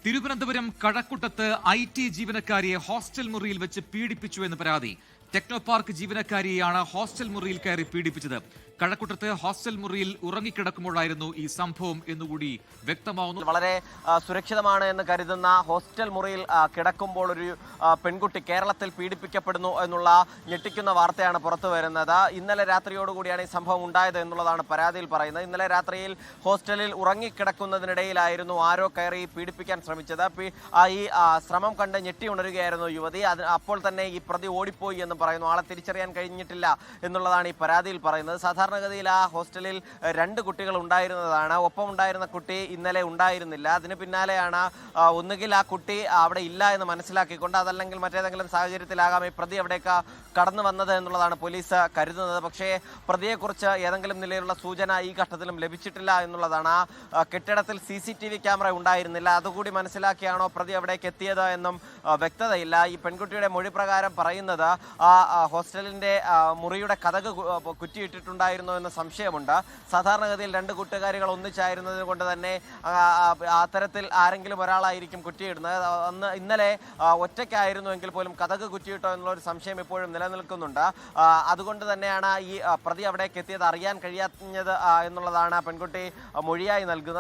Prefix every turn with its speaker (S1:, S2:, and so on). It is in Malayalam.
S1: തിരുവനന്തപുരം കഴക്കൂട്ടത്ത് IT ജീവനക്കാരിയെ ഹോസ്റ്റൽ മുറിയിൽ വെച്ച് പീഡിപ്പിച്ചു എന്ന് പരാതി. ടെക്നോപാർക്ക് ജീവനക്കാരിയെയാണ് ഹോസ്റ്റൽ മുറിയിൽ കയറി പീഡിപ്പിച്ചത്. കഴക്കൂട്ടത്ത് ഹോസ്റ്റൽ മുറിയിൽ ഉറങ്ങിക്കിടക്കുമ്പോഴായിരുന്നു ഈ സംഭവം എന്നുകൂടി വ്യക്തമാവുന്നു.
S2: വളരെ സുരക്ഷിതമാണ് എന്ന് കരുതുന്ന ഹോസ്റ്റൽ മുറിയിൽ കിടക്കുമ്പോൾ ഒരു പെൺകുട്ടി കേരളത്തിൽ പീഡിപ്പിക്കപ്പെടുന്നു എന്നുള്ള ഞെട്ടിക്കുന്ന വാർത്തയാണ് പുറത്തു വരുന്നത്. ഇന്നലെ രാത്രിയോടുകൂടിയാണ് ഈ സംഭവം ഉണ്ടായത് എന്നുള്ളതാണ് പരാതിയിൽ പറയുന്നത്. ഇന്നലെ രാത്രിയിൽ ഹോസ്റ്റലിൽ ഉറങ്ങിക്കിടക്കുന്നതിനിടയിലായിരുന്നു ആരോ കയറി പീഡിപ്പിക്കാൻ ശ്രമിച്ചത്. ഈ ശ്രമം കണ്ട് ഞെട്ടി ഉണരുകയായിരുന്നു യുവതി. അപ്പോൾ തന്നെ ഈ പ്രതി ഓടിപ്പോയി എന്ന് പറയുന്നു. ആളെ തിരിച്ചറിയാൻ കഴിഞ്ഞിട്ടില്ല എന്നുള്ളതാണ് ഈ പരാതിയിൽ പറയുന്നത്. സാധാരണഗതിയിൽ ആ ഹോസ്റ്റലിൽ 2 കുട്ടികൾ ഉണ്ടായിരുന്നതാണ്. ഒപ്പം ഉണ്ടായിരുന്ന കുട്ടി ഇന്നലെ ഉണ്ടായിരുന്നില്ല. അതിന് പിന്നാലെയാണ് ഒന്നുകിൽ ആ കുട്ടി അവിടെ ഇല്ല എന്ന് മനസ്സിലാക്കിക്കൊണ്ട് അതല്ലെങ്കിൽ മറ്റേതെങ്കിലും സാഹചര്യത്തിലാകാം ഈ പ്രതി അവിടേക്ക് കടന്നു വന്നത് എന്നുള്ളതാണ് പോലീസ് കരുതുന്നത്. പക്ഷേ പ്രതിയെക്കുറിച്ച് ഏതെങ്കിലും നിലയിലുള്ള സൂചന ഈ ഘട്ടത്തിലും ലഭിച്ചിട്ടില്ല എന്നുള്ളതാണ്. കെട്ടിടത്തിൽ CCTV ക്യാമറ ഉണ്ടായിരുന്നില്ല. അതുകൂടി മനസ്സിലാക്കിയാണോ പ്രതി അവിടേക്ക് എത്തിയത് എന്നും വ്യക്തതയില്ല. ഈ പെൺകുട്ടിയുടെ മൊഴി പ്രകാരം പറയുന്നത് ആ ഹോസ്റ്റലിന്റെ മുറിയുടെ കതക് കുറ്റിയിട്ടിട്ടുണ്ടായിരുന്നോ എന്ന സംശയമുണ്ട്. സാധാരണഗതിയിൽ 2 കൂട്ടുകാരികൾ ഒന്നിച്ചായിരുന്നത് കൊണ്ട് തന്നെ അത്തരത്തിൽ ആരെങ്കിലും ഒരാളായിരിക്കും കുറ്റിയിടുന്നത്. ഇന്നലെ ഒറ്റയ്ക്കായിരുന്നു എങ്കിൽ പോലും കതക് കുറ്റിയിട്ടോ എന്നുള്ളൊരു സംശയം ഇപ്പോഴും നിലനിൽക്കുന്നുണ്ട്. അതുകൊണ്ട് തന്നെയാണ് ഈ പ്രതി അവിടേക്ക് എത്തിയത് അറിയാൻ കഴിയാഞ്ഞത് എന്നുള്ളതാണ് പെൺകുട്ടി മൊഴിയായി നൽകുന്നത്.